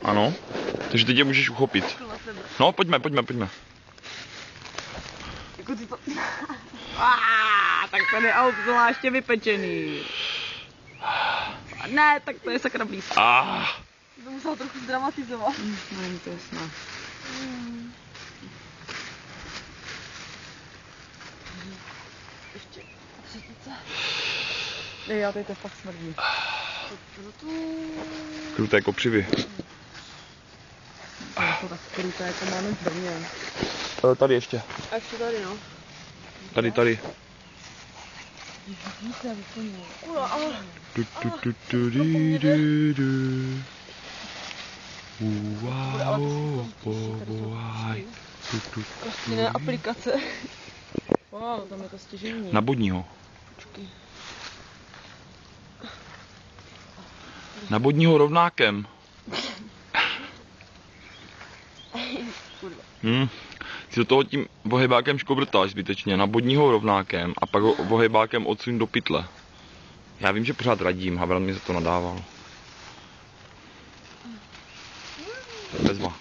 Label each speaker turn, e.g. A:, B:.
A: Ano, takže teď je můžeš uchopit. No, pojďme.
B: Jako ty to... tak ten je obzvláště vypečený. Ne, tak to je sakra blízko.
C: To musel trochu zdramatizovat.
B: Nevím, to je snad.
C: Ještě třetice.
B: Jo, teď to fakt smrdí.
A: Kruté kopřivy.
B: To tak kruté, jako máme v Brně.
A: Tady ještě.
C: A ještě tady, no.
A: Tady.
C: Vidíte, vyplnil. Rostlinné aplikace.
B: Wow, tam je to stěžení.
A: Na bodního. Na bodního rovnákem. Si do toho tím vohybákem škobrtáš zbytečně. Na bodního rovnákem a pak ho vohybákem odsuň do pytle. Já vím, že pořád radím, Havran mi za to nadával. Bezva.